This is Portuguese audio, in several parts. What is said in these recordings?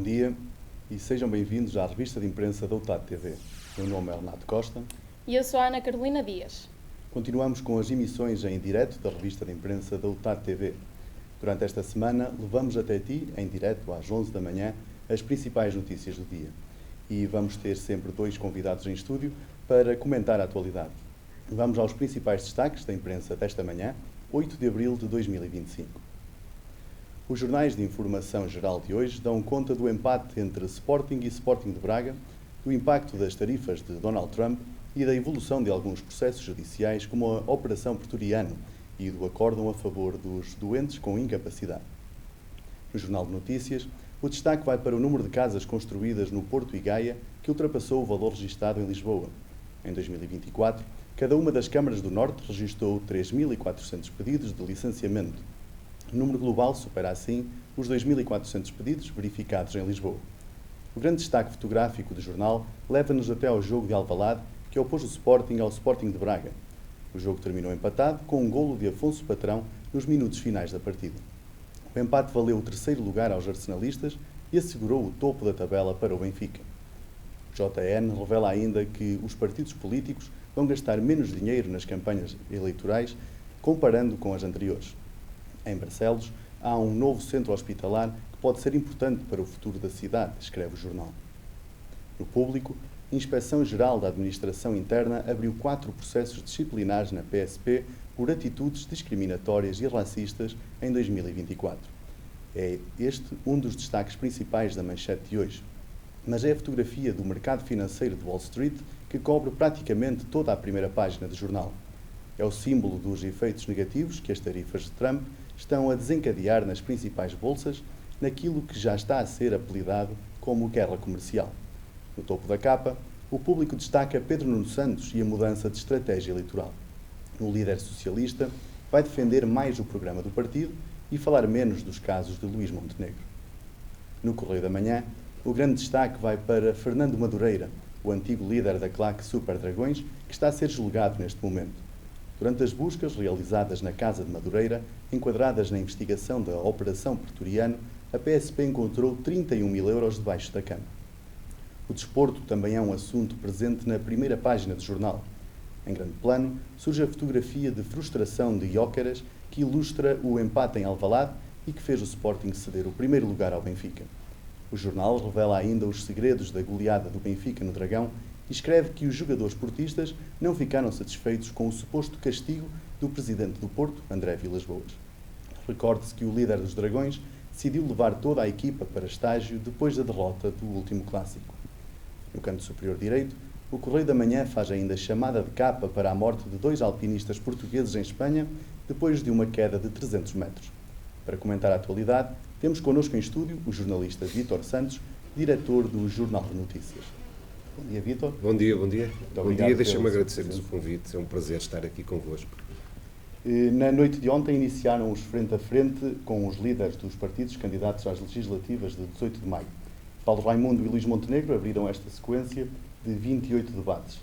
dia e sejam bem-vindos à revista de imprensa da UTAD TV. Meu nome é Renato Costa. E eu sou a Ana Carolina Dias. Continuamos com as emissões em direto da revista de imprensa da UTAD TV. Durante esta semana, levamos até ti, em direto, às 11 da manhã, as principais notícias do dia. E vamos ter sempre 2 convidados em estúdio para comentar a atualidade. Vamos aos principais destaques da imprensa desta manhã, 8 de abril de 2025. Os jornais de informação geral de hoje dão conta do empate entre Sporting e Sporting de Braga, do impacto das tarifas de Donald Trump e da evolução de alguns processos judiciais como a Operação Pretoriano e do acórdão a favor dos doentes com incapacidade. No Jornal de Notícias, o destaque vai para o número de casas construídas no Porto e Gaia, que ultrapassou o valor registado em Lisboa. Em 2024, cada uma das câmaras do Norte registrou 3.400 pedidos de licenciamento. O número global supera, assim, os 2.400 pedidos verificados em Lisboa. O grande destaque fotográfico do jornal leva-nos até ao jogo de Alvalade, que opôs o Sporting ao Sporting de Braga. O jogo terminou empatado, com um golo de Afonso Patrão nos minutos finais da partida. O empate valeu o 3º lugar aos arsenalistas e assegurou o topo da tabela para o Benfica. O JN revela ainda que os partidos políticos vão gastar menos dinheiro nas campanhas eleitorais comparando com as anteriores. Em Barcelos, há um novo centro hospitalar que pode ser importante para o futuro da cidade, escreve o jornal. No Público, a Inspeção-Geral da Administração Interna abriu 4 processos disciplinares na PSP por atitudes discriminatórias e racistas em 2024. É este um dos destaques principais da manchete de hoje. Mas é a fotografia do mercado financeiro de Wall Street que cobre praticamente toda a primeira página do jornal. É o símbolo dos efeitos negativos que as tarifas de Trump estão a desencadear nas principais bolsas, naquilo que já está a ser apelidado como guerra comercial. No topo da capa, o Público destaca Pedro Nuno Santos e a mudança de estratégia eleitoral. O líder socialista vai defender mais o programa do partido e falar menos dos casos de Luís Montenegro. No Correio da Manhã, o grande destaque vai para Fernando Madureira, o antigo líder da claque Super Dragões, que está a ser julgado neste momento. Durante as buscas realizadas na casa de Madureira, enquadradas na investigação da Operação Pretoriano, a PSP encontrou 31.000 euros debaixo da cama. O desporto também é um assunto presente na primeira página do jornal. Em grande plano, surge a fotografia de frustração de Jóqueras, que ilustra o empate em Alvalade e que fez o Sporting ceder o primeiro lugar ao Benfica. O jornal revela ainda os segredos da goleada do Benfica no Dragão e escreve que os jogadores portistas não ficaram satisfeitos com o suposto castigo do presidente do Porto, André Vilas-Boas. Recorde-se que o líder dos Dragões decidiu levar toda a equipa para estágio depois da derrota do último clássico. No canto superior direito, o Correio da Manhã faz ainda chamada de capa para a morte de 2 alpinistas portugueses em Espanha depois de uma queda de 300 metros. Para comentar a atualidade, temos connosco em estúdio o jornalista Vítor Santos, diretor do Jornal de Notícias. Bom dia, Vítor. Bom dia. Bom dia, Deixa-me agradecer-vos o convite, é um prazer estar aqui convosco. Na noite de ontem iniciaram os frente a frente com os líderes dos partidos candidatos às legislativas de 18 de maio. Paulo Raimundo e Luís Montenegro abriram esta sequência de 28 debates.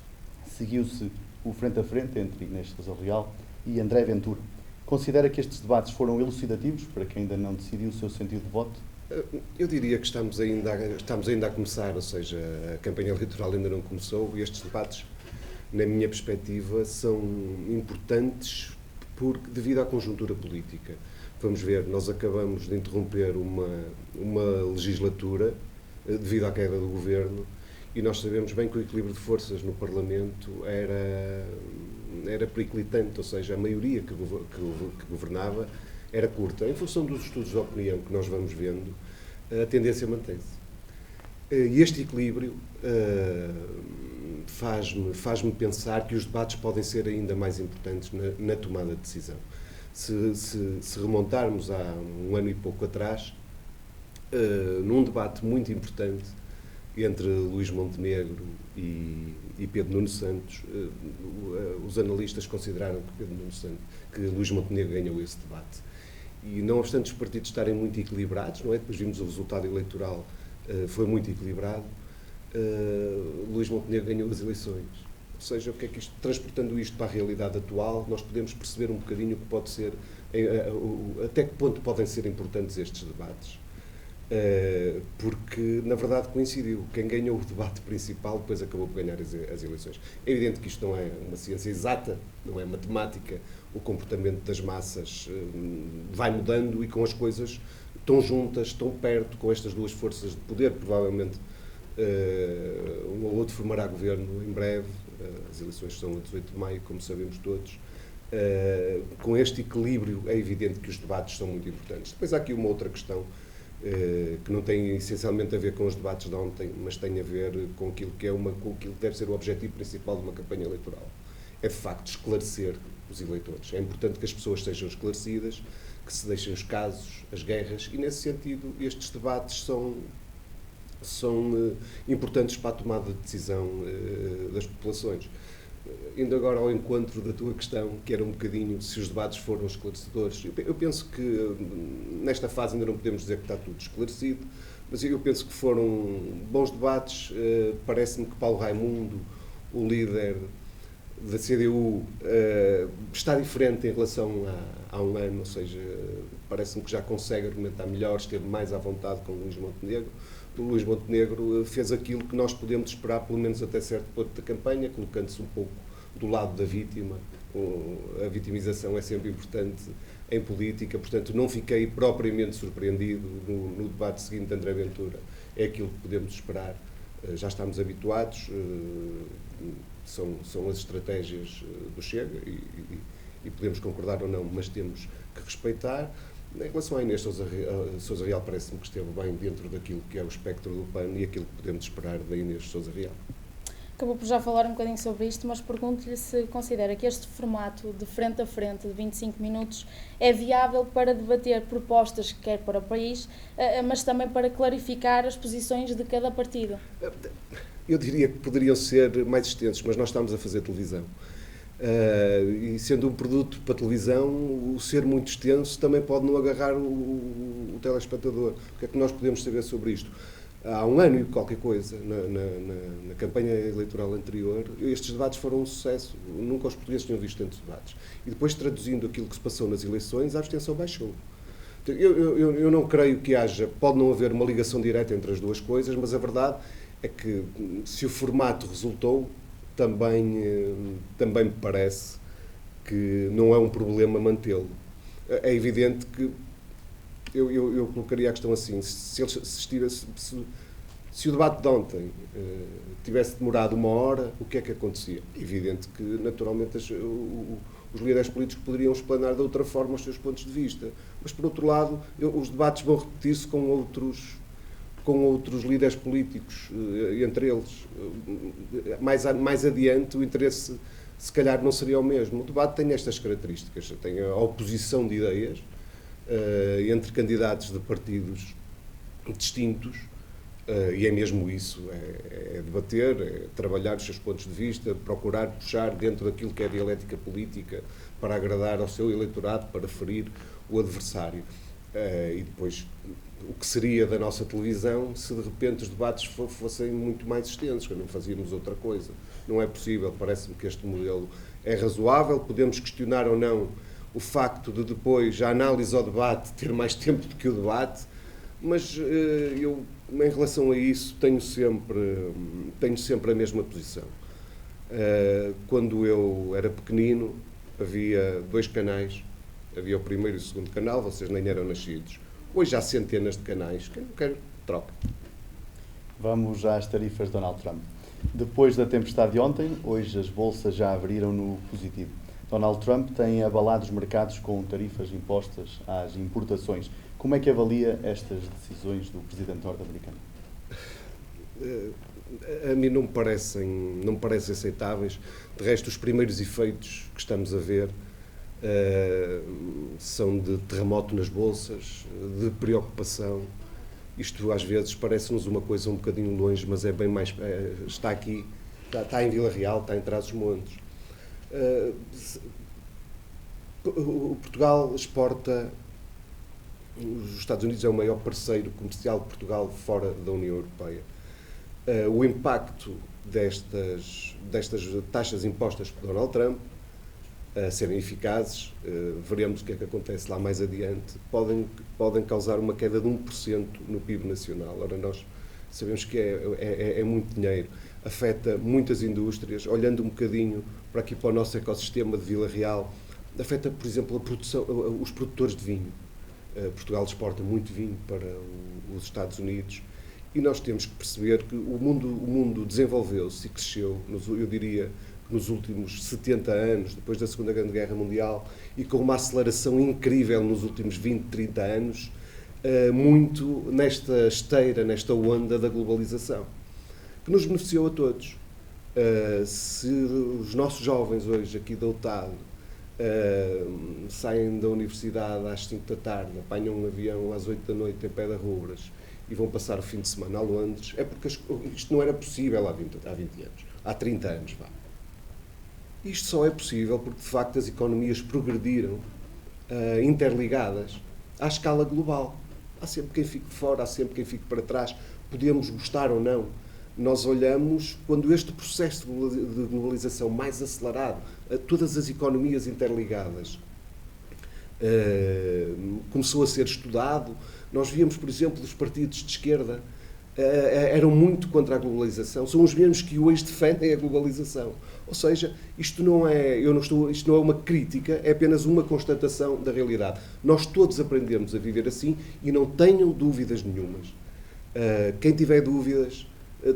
Seguiu-se o frente a frente entre Inês Sousa Real e André Ventura. Considera que estes debates foram elucidativos para quem ainda não decidiu o seu sentido de voto? Eu diria que estamos ainda a começar, ou seja, a campanha eleitoral ainda não começou e estes debates, na minha perspectiva, são importantes devido à conjuntura política. Vamos ver, nós acabamos de interromper uma legislatura devido à queda do governo e nós sabemos bem que o equilíbrio de forças no Parlamento era periclitante, ou seja, a maioria que governava era curta. Em função dos estudos de opinião que nós vamos vendo, a tendência mantém-se. E este equilíbrio faz-me pensar que os debates podem ser ainda mais importantes na tomada de decisão. Se remontarmos há um ano e pouco atrás, num debate muito importante entre Luís Montenegro e Pedro Nuno Santos, os analistas consideraram que Luís Montenegro ganhou esse debate. E não obstante os partidos estarem muito equilibrados, não é? Depois vimos o resultado eleitoral, foi muito equilibrado, Luís Montenegro ganhou as eleições. Ou seja, o que é que transportando isto para a realidade atual, nós podemos perceber um bocadinho o que pode ser, até que ponto podem ser importantes estes debates. porque, na verdade, coincidiu. Quem ganhou o debate principal depois acabou por ganhar as eleições. É evidente que isto não é uma ciência exata, não é matemática. O comportamento das massas vai mudando e com as coisas tão juntas, tão perto, com estas duas forças de poder, provavelmente um ou outro formará governo em breve. As eleições são a 18 de maio, como sabemos todos. Com este equilíbrio, é evidente que os debates são muito importantes. Depois há aqui uma outra questão que não tem essencialmente a ver com os debates de ontem, mas tem a ver com aquilo que com aquilo que deve ser o objetivo principal de uma campanha eleitoral. É de facto esclarecer os eleitores. É importante que as pessoas sejam esclarecidas, que se deixem os casos, as guerras, e nesse sentido estes debates são importantes para a tomada de decisão das populações. Indo agora ao encontro da tua questão, que era um bocadinho se os debates foram esclarecedores, eu penso que nesta fase ainda não podemos dizer que está tudo esclarecido, mas eu penso que foram bons debates. Parece-me que Paulo Raimundo, o líder da CDU, está diferente em relação a um ano, ou seja, parece-me que já consegue argumentar melhor, esteve mais à vontade com o Luís Montenegro. O Luís Montenegro fez aquilo que nós podemos esperar, pelo menos até certo ponto da campanha, colocando-se um pouco do lado da vítima. A vitimização é sempre importante em política, portanto não fiquei propriamente surpreendido no debate seguinte de André Ventura. É aquilo que podemos esperar, já estamos habituados, são as estratégias do Chega e podemos concordar ou não, mas temos que respeitar. Em relação à Inês Sousa Real, parece-me que esteve bem dentro daquilo que é o espectro do PAN e aquilo que podemos esperar da Inês Sousa Real. Acabou por já falar um bocadinho sobre isto, mas pergunto-lhe se considera que este formato de frente a frente, de 25 minutos, é viável para debater propostas, quer para o país, mas também para clarificar as posições de cada partido. Eu diria que poderiam ser mais extensos, mas nós estamos a fazer televisão. E sendo um produto para televisão, o ser muito extenso também pode não agarrar o telespectador. O que é que nós podemos saber sobre isto? Há um ano e qualquer coisa, na campanha eleitoral anterior, estes debates foram um sucesso. Nunca os portugueses tinham visto tantos debates. E depois, traduzindo aquilo que se passou nas eleições, a abstenção baixou. Eu não creio que haja, pode não haver uma ligação direta entre as duas coisas, mas a verdade é que se o formato resultou, também me parece que não é um problema mantê-lo. É evidente que eu colocaria a questão assim: se o debate de ontem tivesse demorado 1 hora, o que é que acontecia? Evidente que, naturalmente, os líderes políticos poderiam explanar de outra forma os seus pontos de vista. Mas, por outro lado, os debates vão repetir-se com outros líderes políticos, entre eles. Mais adiante, o interesse, se calhar, não seria o mesmo. O debate tem estas características: tem a oposição de ideias entre candidatos de partidos distintos, e é mesmo isso, é debater, é trabalhar os seus pontos de vista, procurar puxar dentro daquilo que é a dialética política para agradar ao seu eleitorado, para ferir o adversário. E depois, o que seria da nossa televisão se de repente os debates fossem muito mais extensos, que não fazíamos outra coisa. Não é possível. Parece-me que este modelo é razoável. Podemos questionar ou não o facto de depois a análise ao debate ter mais tempo do que o debate, mas eu, em relação a isso, tenho sempre a mesma posição. Quando eu era pequenino, havia 2 canais. Havia o primeiro e o segundo canal, vocês nem eram nascidos. Hoje há centenas de canais. Quem não quer, troca. Vamos às tarifas de Donald Trump. Depois da tempestade de ontem, hoje as bolsas já abriram no positivo. Donald Trump tem abalado os mercados com tarifas impostas às importações. Como é que avalia estas decisões do presidente norte-americano? A mim não me parecem aceitáveis. De resto, os primeiros efeitos que estamos a ver são de terremoto nas bolsas, de preocupação. Isto às vezes parece-nos uma coisa um bocadinho longe, mas é bem mais. Está aqui, está em Vila Real, está em Trás-os-Montes. Portugal exporta. Os Estados Unidos é o maior parceiro comercial de Portugal fora da União Europeia. O impacto destas taxas impostas por Donald Trump a serem eficazes, veremos o que é que acontece lá mais adiante, podem causar uma queda de 1% no PIB nacional. Ora, nós sabemos que é muito dinheiro, afeta muitas indústrias, olhando um bocadinho para aqui para o nosso ecossistema de Vila Real, afeta, por exemplo, os produtores de vinho. Portugal exporta muito vinho para os Estados Unidos e nós temos que perceber que o mundo desenvolveu-se e cresceu, eu diria, nos últimos 70 anos, depois da Segunda Grande Guerra Mundial, e com uma aceleração incrível nos últimos 20, 30 anos, muito nesta esteira, nesta onda da globalização, que nos beneficiou a todos. Se os nossos jovens hoje aqui da UTAD saem da universidade às 5 da tarde, apanham um avião às 8 da noite em pé de Rubras e vão passar o fim de semana a Londres, é porque isto não era possível há 20 anos, há 30 anos, vá. Isto só é possível porque, de facto, as economias progrediram interligadas à escala global. Há sempre quem fique de fora, há sempre quem fique para trás. Podemos gostar ou não. Nós olhamos, quando este processo de globalização mais acelerado, todas as economias interligadas, começou a ser estudado, nós víamos, por exemplo, os partidos de esquerda eram muito contra a globalização, são os mesmos que hoje defendem a globalização. Ou seja, isto não é uma crítica, é apenas uma constatação da realidade. Nós todos aprendemos a viver assim e não tenham dúvidas nenhumas. Quem tiver dúvidas,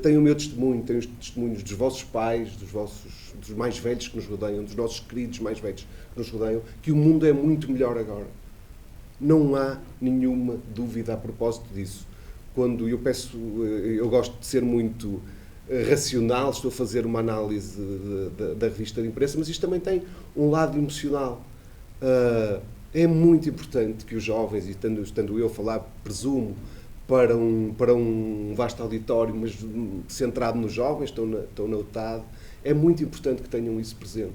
tem o meu testemunho, tem os testemunhos dos vossos pais, dos mais velhos que nos rodeiam, dos nossos queridos mais velhos que nos rodeiam, que o mundo é muito melhor agora. Não há nenhuma dúvida a propósito disso. Quando eu gosto de ser muito racional, estou a fazer uma análise da revista de imprensa, mas isto também tem um lado emocional. É muito importante que os jovens, e estando eu a falar, presumo, para um vasto auditório, mas centrado nos jovens, estão na UTAD, é muito importante que tenham isso presente.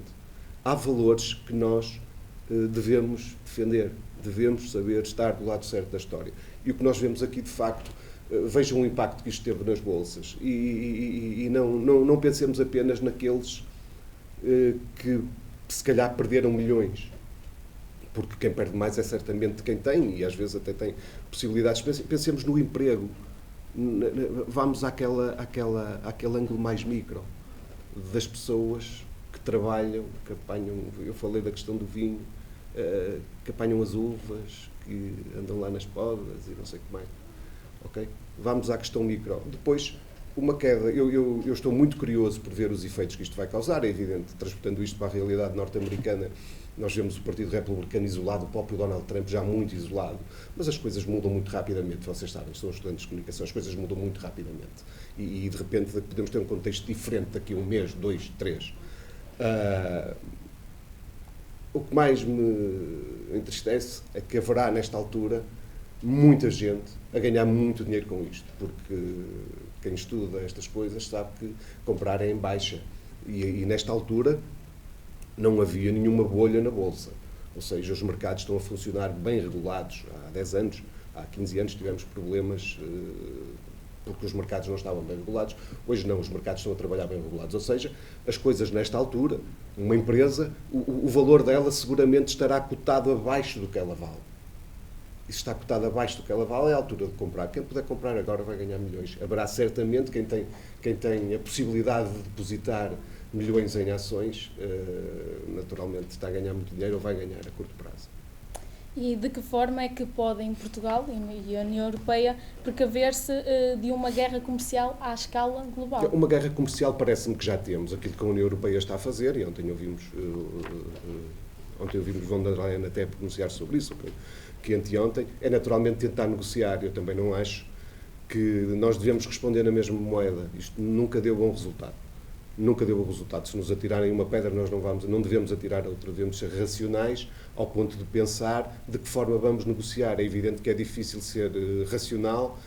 Há valores que nós devemos defender, devemos saber estar do lado certo da história. E o que nós vemos aqui, de facto, vejam o impacto que isto teve nas bolsas e não pensemos apenas naqueles que se calhar perderam milhões, porque quem perde mais é certamente quem tem e às vezes até tem possibilidades. Pensemos no emprego, vamos àquele ângulo mais micro das pessoas que trabalham, que apanham, eu falei da questão do vinho, que apanham as uvas, que andam lá nas podas e não sei o que mais. Okay? Vamos à questão micro. Depois, uma queda. Eu estou muito curioso por ver os efeitos que isto vai causar. É evidente, transportando isto para a realidade norte-americana, nós vemos o Partido Republicano isolado, o próprio Donald Trump já muito isolado, mas as coisas mudam muito rapidamente, vocês sabem, são estudantes de comunicação, as coisas mudam muito rapidamente. E de repente podemos ter um contexto diferente daqui a um mês, 2, 3. O que mais me entristece é que haverá, nesta altura, muita gente a ganhar muito dinheiro com isto, porque quem estuda estas coisas sabe que comprar é em baixa. E nesta altura não havia nenhuma bolha na Bolsa. Ou seja, os mercados estão a funcionar bem regulados. Há 10 anos, há 15 anos tivemos problemas porque os mercados não estavam bem regulados. Hoje não, os mercados estão a trabalhar bem regulados. Ou seja, as coisas nesta altura, uma empresa, o valor dela seguramente estará cotado abaixo do que ela vale. E se está cotado abaixo do que ela vale, é a altura de comprar. Quem puder comprar agora vai ganhar milhões. Haverá certamente quem tem a possibilidade de depositar milhões em ações, naturalmente está a ganhar muito dinheiro ou vai ganhar a curto prazo. E de que forma é que podem Portugal e a União Europeia precaver-se de uma guerra comercial à escala global? Uma guerra comercial parece-me que já temos. Aquilo que a União Europeia está a fazer, e ontem ouvimos von der Leyen até pronunciar sobre isso, que anteontem, é naturalmente tentar negociar. Eu também não acho que nós devemos responder na mesma moeda. Isto nunca deu bom resultado. Nunca deu bom resultado. Se nos atirarem uma pedra, nós não devemos atirar a outra. Devemos ser racionais ao ponto de pensar de que forma vamos negociar. É evidente que é difícil ser racional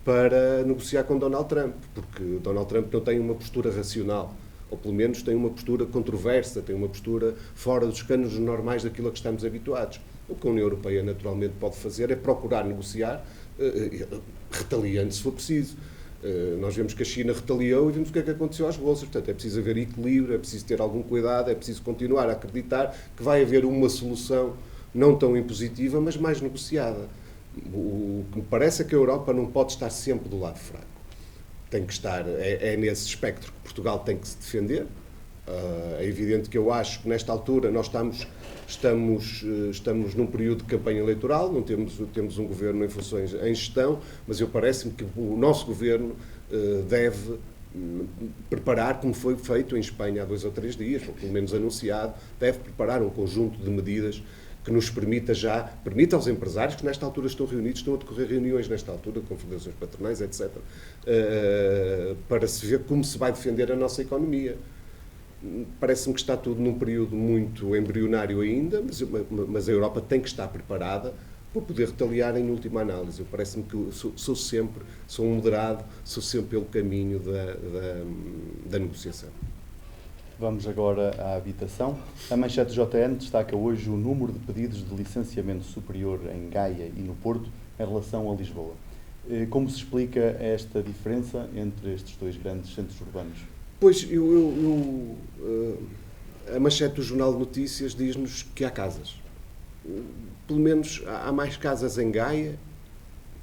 para negociar com Donald Trump, porque Donald Trump não tem uma postura racional, ou pelo menos tem uma postura controversa, tem uma postura fora dos cânones normais daquilo a que estamos habituados. O que a União Europeia naturalmente pode fazer é procurar negociar, retaliando se for preciso. Nós vemos que a China retaliou e vimos o que é que aconteceu às bolsas. Portanto, é preciso haver equilíbrio, é preciso ter algum cuidado, é preciso continuar a acreditar que vai haver uma solução não tão impositiva, mas mais negociada. O que me parece é que a Europa não pode estar sempre do lado fraco. Tem que estar, é nesse espectro que Portugal tem que se defender. É evidente que eu acho que nesta altura nós estamos num período de campanha eleitoral, não temos um governo em funções em gestão, mas parece-me que o nosso governo deve preparar, como foi feito em Espanha há 2 ou 3 dias, ou pelo menos anunciado, deve preparar um conjunto de medidas que nos permita aos empresários que nesta altura estão reunidos, estão a decorrer reuniões nesta altura, confederações patronais, etc., para se ver como se vai defender a nossa economia. Parece-me que está tudo num período muito embrionário ainda, mas a Europa tem que estar preparada para poder retaliar em última análise. Parece-me que sou um moderado, sou sempre pelo caminho da negociação. Vamos agora à habitação. A manchete JN destaca hoje o número de pedidos de licenciamento superior em Gaia e no Porto em relação a Lisboa. Como se explica esta diferença entre estes 2 grandes centros urbanos? Pois, a manchete do Jornal de Notícias diz-nos que há casas. Pelo menos há mais casas em Gaia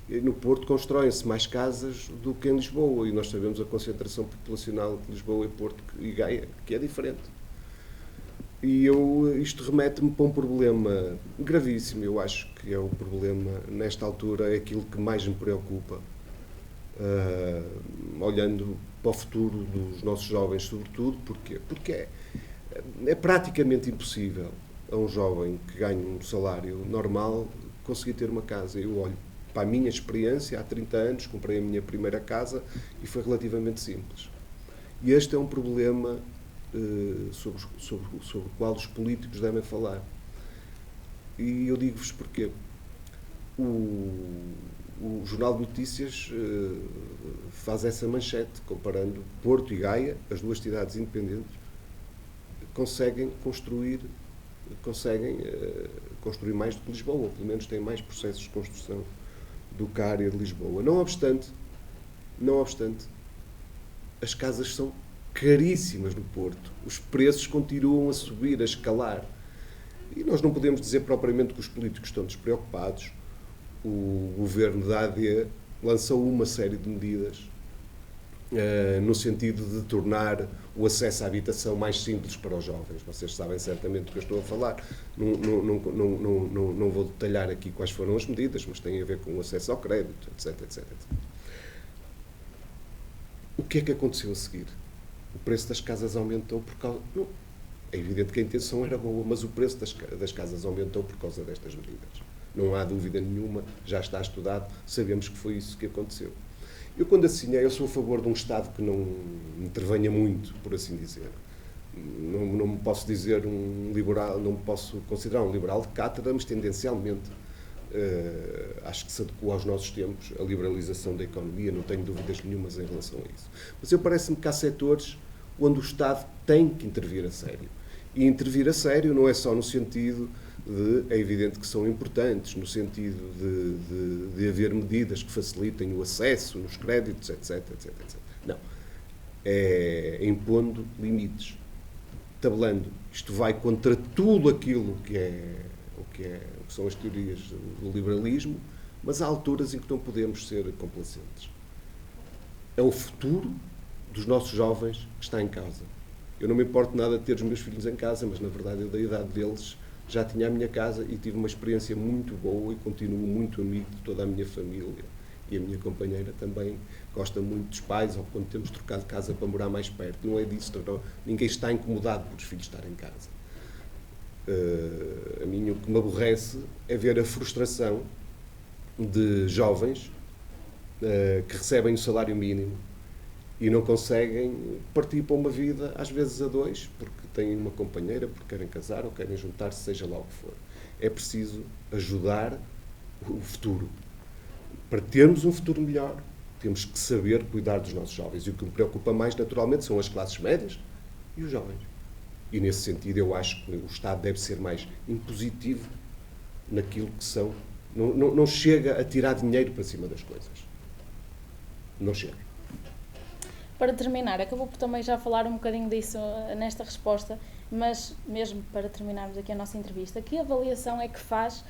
e no Porto constroem-se mais casas do que em Lisboa. E nós sabemos a concentração populacional de Lisboa e Porto e Gaia, que é diferente. E isto remete-me para um problema gravíssimo. Eu acho que é o problema, nesta altura, é aquilo que mais me preocupa. Olhando para o futuro dos nossos jovens, sobretudo. Porquê? Porque é praticamente impossível a um jovem que ganha um salário normal conseguir ter uma casa. Eu olho para a minha experiência, há 30 anos, comprei a minha primeira casa e foi relativamente simples. E este é um problema sobre o qual os políticos devem falar. E eu digo-vos porquê. O Jornal de Notícias faz essa manchete, comparando Porto e Gaia, as 2 cidades independentes, conseguem construir mais do que Lisboa, ou pelo menos têm mais processos de construção do que a área de Lisboa. Não obstante, as casas são caríssimas no Porto. Os preços continuam a subir, a escalar. E nós não podemos dizer propriamente que os políticos estão despreocupados. O governo da AD lançou uma série de medidas no sentido de tornar o acesso à habitação mais simples para os jovens. Vocês sabem certamente do que eu estou a falar. Não vou detalhar aqui quais foram as medidas, mas têm a ver com o acesso ao crédito, etc, etc. O que é que aconteceu a seguir? O preço das casas aumentou por causa... Não, é evidente que a intenção era boa, mas o preço das casas aumentou por causa destas medidas. Não há dúvida nenhuma, já está estudado, sabemos que foi isso que aconteceu. Eu, quando assinei, eu sou a favor de um Estado que não intervenha muito, por assim dizer. Não me posso dizer um liberal, não me posso considerar um liberal de cátedra, mas tendencialmente acho que se adequa aos nossos tempos a liberalização da economia, não tenho dúvidas nenhumas em relação a isso. Mas parece-me que há setores onde o Estado tem que intervir a sério. E intervir a sério não é só no sentido é evidente que são importantes, no sentido de haver medidas que facilitem o acesso nos créditos, etc, etc, etc. Não. É impondo limites, tabelando. Isto vai contra tudo aquilo que são as teorias do liberalismo, mas há alturas em que não podemos ser complacentes. É o futuro dos nossos jovens que está em causa. Eu não me importo nada de ter os meus filhos em casa, mas na verdade eu, da idade deles, já tinha a minha casa e tive uma experiência muito boa e continuo muito amigo de toda a minha família. E a minha companheira também gosta muito dos pais, ou quando temos trocado de casa para morar mais perto. Não é disso, não. Ninguém está incomodado por os filhos estarem em casa. A mim o que me aborrece é ver a frustração de jovens que recebem o salário mínimo e não conseguem partir para uma vida, às vezes a 2, porque têm uma companheira, porque querem casar ou querem juntar-se, seja lá o que for. É preciso ajudar o futuro. Para termos um futuro melhor, temos que saber cuidar dos nossos jovens. E o que me preocupa mais, naturalmente, são as classes médias e os jovens. E, nesse sentido, eu acho que o Estado deve ser mais impositivo naquilo que são. Não chega a tirar dinheiro para cima das coisas. Não chega. Para terminar, acabou por também já falar um bocadinho disso nesta resposta, mas mesmo para terminarmos aqui a nossa entrevista, que avaliação é que faz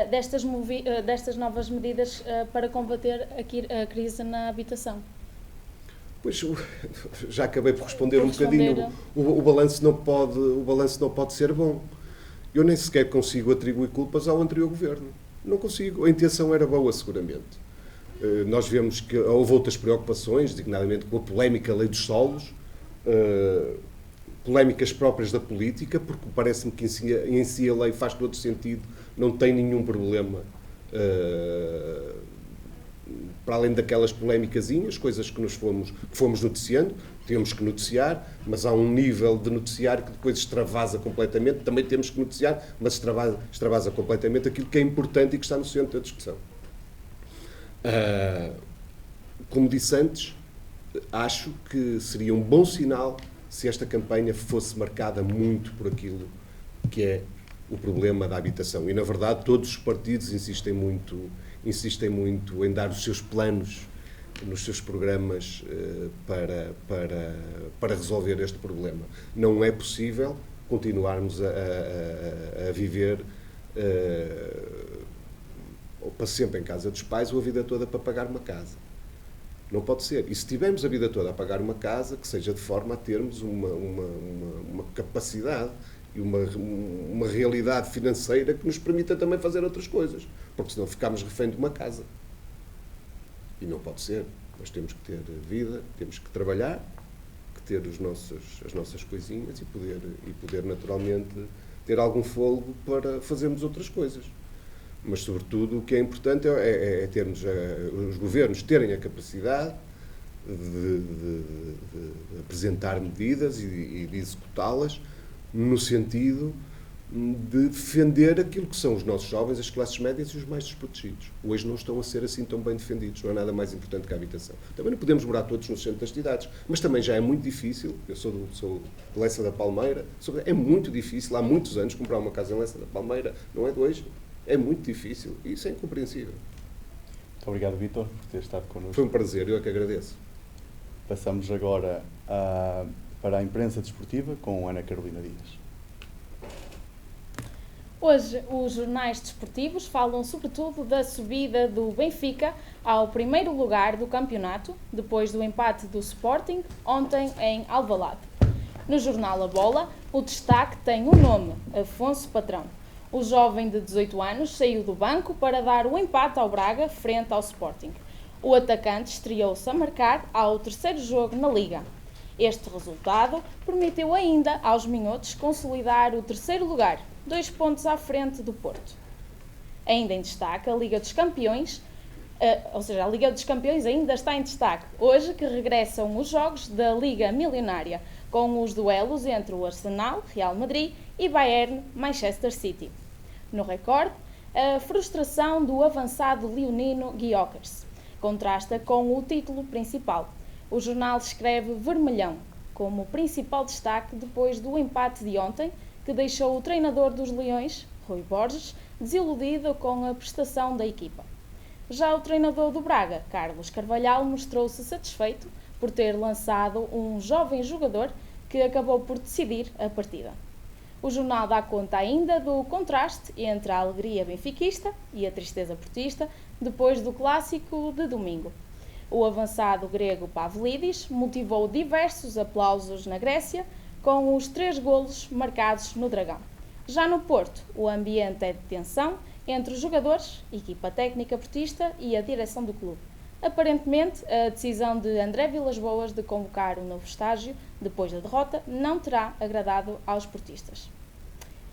destas novas medidas para combater a crise na habitação? Pois, já acabei por responder um bocadinho. O balanço não pode ser bom. Eu nem sequer consigo atribuir culpas ao anterior governo. Não consigo. A intenção era boa, seguramente. Nós vemos que houve outras preocupações, designadamente com a polémica lei dos solos, polémicas próprias da política, porque parece-me que em si a lei faz todo sentido, não tem nenhum problema, para além daquelas polémicazinhas, coisas que fomos noticiando, temos que noticiar, mas há um nível de noticiar que depois extravasa completamente, também temos que noticiar, mas extravasa completamente aquilo que é importante e que está no centro da discussão. Como disse antes, acho que seria um bom sinal se esta campanha fosse marcada muito por aquilo que é o problema da habitação. E, na verdade, todos os partidos insistem muito em dar os seus planos nos seus programas para resolver este problema. Não é possível continuarmos a viver ou para sempre em casa dos pais ou a vida toda para pagar uma casa. Não pode ser. E se tivermos a vida toda a pagar uma casa, que seja de forma a termos uma capacidade e uma realidade financeira que nos permita também fazer outras coisas. Porque senão ficamos refém de uma casa. E não pode ser. Nós temos que ter vida, temos que trabalhar, que ter as nossas coisinhas e poder naturalmente ter algum fôlego para fazermos outras coisas. Mas, sobretudo, o que é importante é termos os governos terem a capacidade de apresentar medidas e de executá-las no sentido de defender aquilo que são os nossos jovens, as classes médias e os mais desprotegidos. Hoje não estão a ser assim tão bem defendidos, não é nada mais importante que a habitação. Também não podemos morar todos no centro das cidades, mas também já é muito difícil, eu sou de Lessa da Palmeira, é muito difícil, há muitos anos, comprar uma casa em Lessa da Palmeira, não é de hoje, é muito difícil e isso é incompreensível. Muito obrigado, Vítor, por ter estado connosco. Foi um prazer, eu é que agradeço. Passamos agora para a imprensa desportiva com Ana Carolina Dias. Hoje, os jornais desportivos falam sobretudo da subida do Benfica ao primeiro lugar do campeonato, depois do empate do Sporting, ontem em Alvalade. No jornal A Bola, o destaque tem um nome, Afonso Patrão. O jovem de 18 anos saiu do banco para dar o empate ao Braga frente ao Sporting. O atacante estreou-se a marcar ao terceiro jogo na Liga. Este resultado permitiu ainda aos minhotos consolidar o terceiro lugar, 2 pontos à frente do Porto. Ainda em destaque, a Liga dos Campeões, a Liga dos Campeões ainda está em destaque, hoje que regressam os jogos da Liga Milionária, com os duelos entre o Arsenal, Real Madrid e Bayern, Manchester City. No recorde, a frustração do avançado leonino Gyökeres contrasta com o título principal. O jornal escreve vermelhão, como principal destaque depois do empate de ontem, que deixou o treinador dos Leões, Rui Borges, desiludido com a prestação da equipa. Já o treinador do Braga, Carlos Carvalhal, mostrou-se satisfeito por ter lançado um jovem jogador que acabou por decidir a partida. O jornal dá conta ainda do contraste entre a alegria benfiquista e a tristeza portista depois do clássico de domingo. O avançado grego Pavlidis motivou diversos aplausos na Grécia com os 3 golos marcados no Dragão. Já no Porto, o ambiente é de tensão entre os jogadores, equipa técnica portista e a direção do clube. Aparentemente, a decisão de André Vilas-Boas de convocar um novo estágio depois da derrota não terá agradado aos portistas.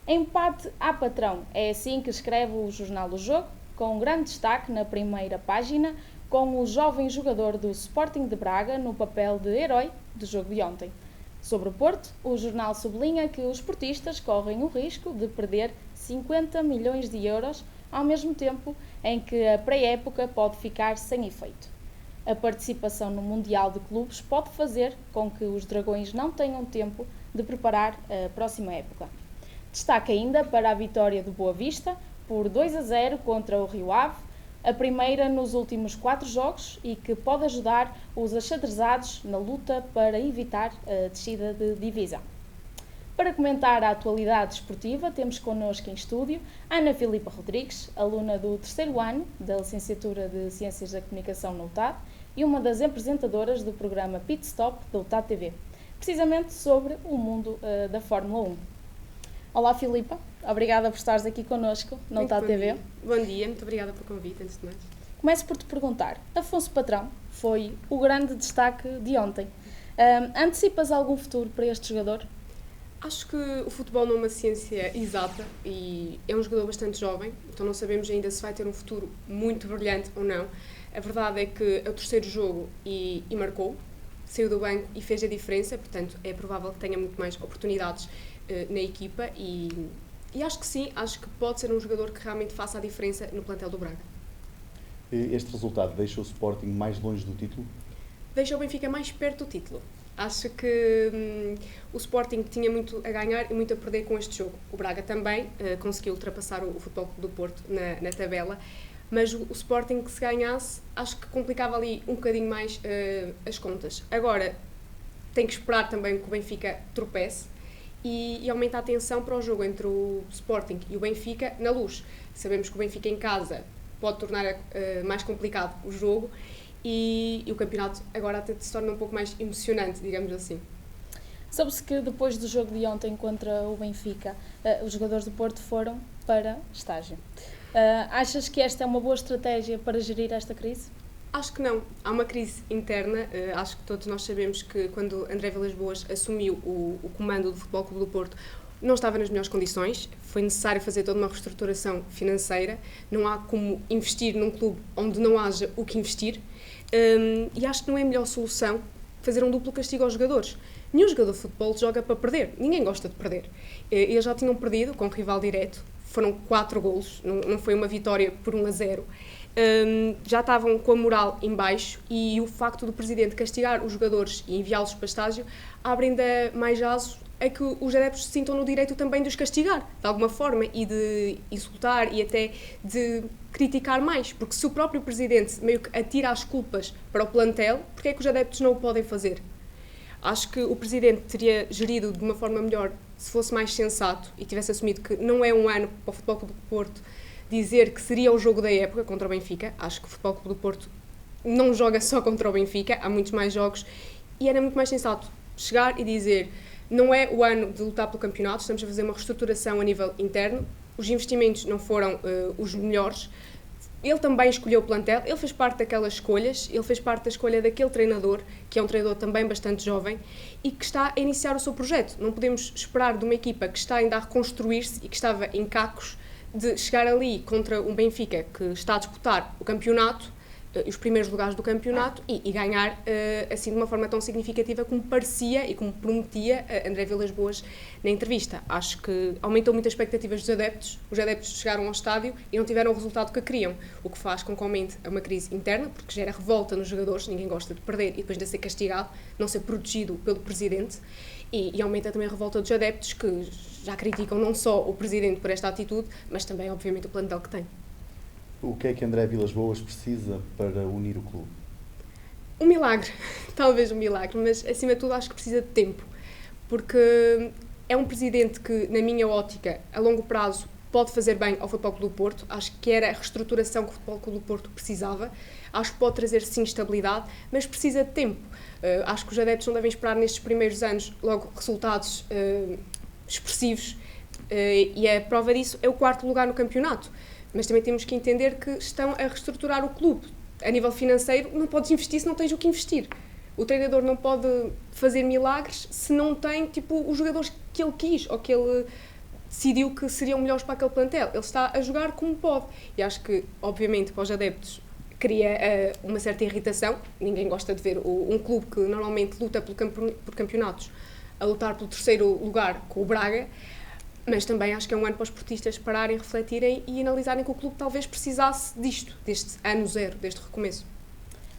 Empate a patrão, é assim que escreve o Jornal do Jogo, com um grande destaque na primeira página, com o jovem jogador do Sporting de Braga no papel de herói do jogo de ontem. Sobre o Porto, o jornal sublinha que os portistas correm o risco de perder 50 milhões de euros, ao mesmo tempo em que a pré-época pode ficar sem efeito. A participação no Mundial de Clubes pode fazer com que os Dragões não tenham tempo de preparar a próxima época. Destaque ainda para a vitória do Boa Vista, por 2-0 contra o Rio Ave, A primeira nos últimos 4 jogos e que pode ajudar os achadrezados na luta para evitar a descida de divisão. Para comentar a atualidade esportiva, temos connosco em estúdio Ana Filipa Rodrigues, aluna do 3º ano da Licenciatura de Ciências da Comunicação na UTAD e uma das apresentadoras do programa Pit Stop da UTAD TV, precisamente sobre o mundo da Fórmula 1. Olá Filipa, obrigada por estares aqui connosco na UTAD TV. Bom dia, muito obrigada pelo convite, antes de mais. Começo por te perguntar, Afonso Patrão foi o grande destaque de ontem. Antecipas algum futuro para este jogador? Acho que o futebol não é uma ciência exata e é um jogador bastante jovem, então não sabemos ainda se vai ter um futuro muito brilhante ou não. A verdade é que é o 3º jogo e marcou, saiu do banco e fez a diferença, portanto é provável que tenha muito mais oportunidades na equipa e acho que sim, acho que pode ser um jogador que realmente faça a diferença no plantel do Braga. Este resultado deixa o Sporting mais longe do título? Deixa o Benfica mais perto do título. Acho que o Sporting tinha muito a ganhar e muito a perder com este jogo. O Braga também conseguiu ultrapassar o Futebol Clube do Porto na tabela, mas o Sporting, que se ganhasse, acho que complicava ali um bocadinho mais as contas. Agora, tem que esperar também que o Benfica tropece e aumentar a atenção para o jogo entre o Sporting e o Benfica na Luz. Sabemos que o Benfica em casa pode tornar mais complicado o jogo, e o campeonato agora até se torna um pouco mais emocionante, digamos assim. Sabe-se que depois do jogo de ontem contra o Benfica, os jogadores do Porto foram para estágio. Achas que esta é uma boa estratégia para gerir esta crise? Acho que não. Há uma crise interna. Acho que todos nós sabemos que quando André Vilas-Boas assumiu o comando do Futebol Clube do Porto, não estava nas melhores condições, foi necessário fazer toda uma reestruturação financeira, não há como investir num clube onde não haja o que investir, e acho que não é a melhor solução fazer um duplo castigo aos jogadores. Nenhum jogador de futebol joga para perder, ninguém gosta de perder. Eles já tinham perdido com o rival direto, foram 4 golos, não foi uma vitória por 1-0. Já estavam com a moral em baixo e o facto do presidente castigar os jogadores e enviá-los para estágio abre ainda mais aso a que os adeptos se sintam no direito também de os castigar, de alguma forma, e de insultar e até de criticar mais, porque se o próprio presidente meio que atira as culpas para o plantel, porque é que os adeptos não o podem fazer? Acho que o presidente teria gerido de uma forma melhor se fosse mais sensato e tivesse assumido que não é um ano para o Futebol Clube do Porto dizer que seria o jogo da época contra o Benfica. Acho que o Futebol Clube do Porto não joga só contra o Benfica, há muitos mais jogos, e era muito mais sensato chegar e dizer: não é o ano de lutar pelo campeonato, estamos a fazer uma reestruturação a nível interno, os investimentos não foram os melhores. Ele também escolheu o plantel, ele fez parte daquelas escolhas, ele fez parte da escolha daquele treinador, que é um treinador também bastante jovem, e que está a iniciar o seu projeto. Não podemos esperar de uma equipa que está ainda a reconstruir-se e que estava em cacos, de chegar ali contra um Benfica que está a disputar o campeonato, os primeiros lugares do campeonato, e ganhar assim de uma forma tão significativa como parecia e como prometia André Vilas-Boas na entrevista. Acho que aumentou muito as expectativas dos adeptos, os adeptos chegaram ao estádio e não tiveram o resultado que queriam, o que faz com que aumente uma crise interna, porque gera revolta nos jogadores, ninguém gosta de perder e depois de ser castigado, não ser protegido pelo presidente, e aumenta também a revolta dos adeptos, que já criticam não só o presidente por esta atitude, mas também obviamente o plantel que tem. O que é que André Vilas-Boas precisa para unir o clube? Um milagre, talvez um milagre, mas acima de tudo acho que precisa de tempo, porque é um presidente que, na minha ótica, a longo prazo pode fazer bem ao Futebol Clube do Porto. Acho que era a reestruturação que o Futebol Clube do Porto precisava, acho que pode trazer sim estabilidade, mas precisa de tempo. Acho que os adeptos não devem esperar nestes primeiros anos logo resultados expressivos, e a prova disso é o 4º lugar no campeonato. Mas também temos que entender que estão a reestruturar o clube. A nível financeiro, não podes investir se não tens o que investir. O treinador não pode fazer milagres se não tem os jogadores que ele quis ou que ele decidiu que seriam melhores para aquele plantel. Ele está a jogar como pode. E acho que, obviamente, para os adeptos, cria uma certa irritação. Ninguém gosta de ver um clube que normalmente luta por campeonatos a lutar pelo 3º lugar com o Braga. Mas também acho que é um ano para os portistas pararem, refletirem e analisarem que o clube talvez precisasse disto, deste ano zero, deste recomeço.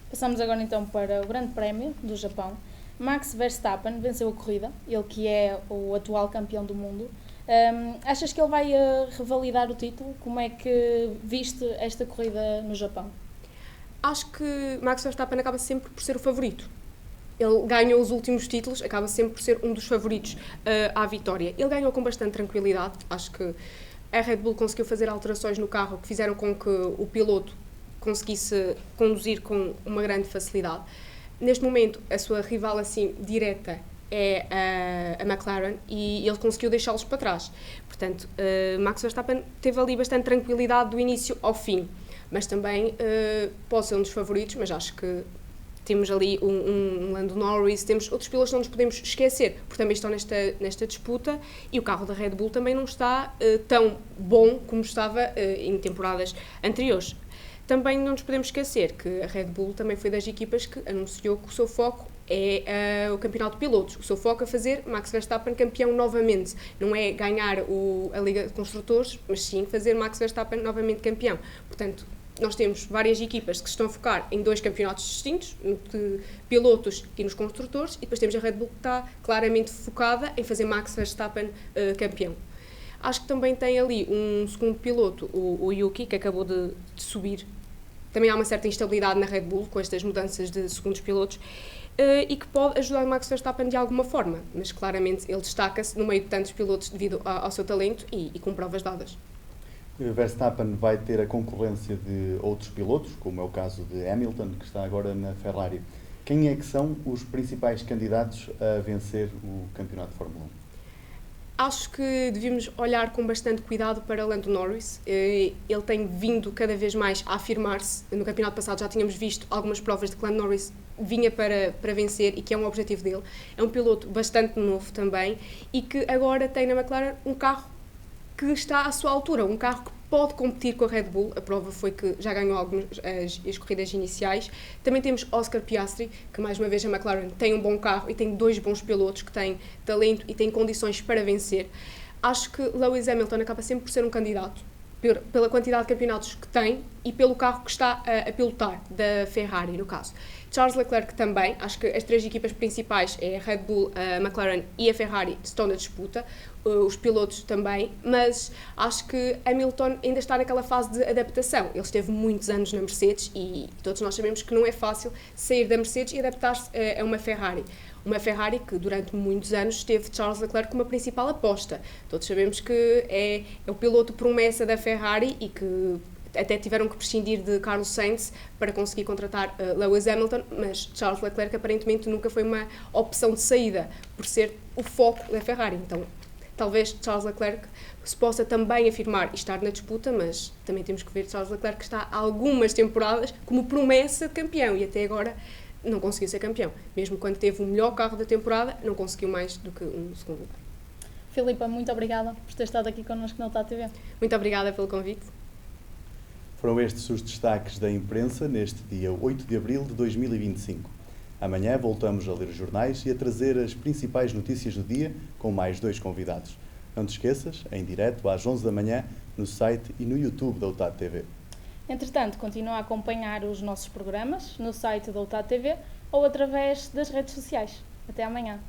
Passamos agora então para o Grande Prémio do Japão. Max Verstappen venceu a corrida, ele que é o atual campeão do mundo. Achas que ele vai revalidar o título? Como é que viste esta corrida no Japão? Acho que Max Verstappen acaba sempre por ser o favorito. Ele ganhou os últimos títulos, acaba sempre por ser um dos favoritos à vitória. Ele ganhou com bastante tranquilidade. Acho que a Red Bull conseguiu fazer alterações no carro que fizeram com que o piloto conseguisse conduzir com uma grande facilidade. Neste momento, a sua rival assim direta é a McLaren e ele conseguiu deixá-los para trás. Portanto, Max Verstappen teve ali bastante tranquilidade do início ao fim, mas também pode ser um dos favoritos, mas acho que temos ali um Lando Norris, temos outros pilotos que não nos podemos esquecer, porque também estão nesta disputa, e o carro da Red Bull também não está tão bom como estava em temporadas anteriores. Também não nos podemos esquecer que a Red Bull também foi das equipas que anunciou que o seu foco é o campeonato de pilotos. O seu foco é fazer Max Verstappen campeão novamente. Não é ganhar a Liga de Construtores, mas sim fazer Max Verstappen novamente campeão. Portanto, nós temos várias equipas que se estão a focar em 2 campeonatos distintos, no de pilotos e nos construtores, e depois temos a Red Bull que está claramente focada em fazer Max Verstappen campeão. Acho que também tem ali um segundo piloto, o Yuki, que acabou de subir. Também há uma certa instabilidade na Red Bull com estas mudanças de segundos pilotos e que pode ajudar o Max Verstappen de alguma forma, mas claramente ele destaca-se no meio de tantos pilotos devido ao seu talento e com provas dadas. Verstappen vai ter a concorrência de outros pilotos, como é o caso de Hamilton, que está agora na Ferrari. Quem é que são os principais candidatos a vencer o campeonato de Fórmula 1? Acho que devíamos olhar com bastante cuidado para Lando Norris. Ele tem vindo cada vez mais a afirmar-se. No campeonato passado já tínhamos visto algumas provas de que Lando Norris vinha para vencer e que é um objetivo dele. É um piloto bastante novo também e que agora tem na McLaren um carro que está à sua altura, um carro que pode competir com a Red Bull. A prova foi que já ganhou as corridas iniciais. Também temos Oscar Piastri, que mais uma vez a McLaren tem um bom carro e tem 2 bons pilotos que têm talento e têm condições para vencer. Acho que Lewis Hamilton acaba sempre por ser um candidato, pela quantidade de campeonatos que tem e pelo carro que está a pilotar, da Ferrari no caso. Charles Leclerc também, acho que as 3 equipas principais, é a Red Bull, a McLaren e a Ferrari, estão na disputa, os pilotos também, mas acho que Hamilton ainda está naquela fase de adaptação. Ele esteve muitos anos na Mercedes e todos nós sabemos que não é fácil sair da Mercedes e adaptar-se a uma Ferrari. Uma Ferrari que durante muitos anos teve Charles Leclerc como a principal aposta. Todos sabemos que é o piloto promessa da Ferrari e que até tiveram que prescindir de Carlos Sainz para conseguir contratar Lewis Hamilton, mas Charles Leclerc aparentemente nunca foi uma opção de saída, por ser o foco da Ferrari. Então, talvez Charles Leclerc se possa também afirmar e estar na disputa, mas também temos que ver Charles Leclerc que está há algumas temporadas como promessa de campeão e até agora não conseguiu ser campeão. Mesmo quando teve o melhor carro da temporada, não conseguiu mais do que um segundo lugar. Filipa, muito obrigada por ter estado aqui connosco na UTA TV. Muito obrigada pelo convite. Foram estes os destaques da imprensa neste dia 8 de abril de 2025. Amanhã voltamos a ler os jornais e a trazer as principais notícias do dia com mais 2 convidados. Não te esqueças, em direto às 11 da manhã, no site e no YouTube da UTA TV. Entretanto, continua a acompanhar os nossos programas no site da UTA TV ou através das redes sociais. Até amanhã.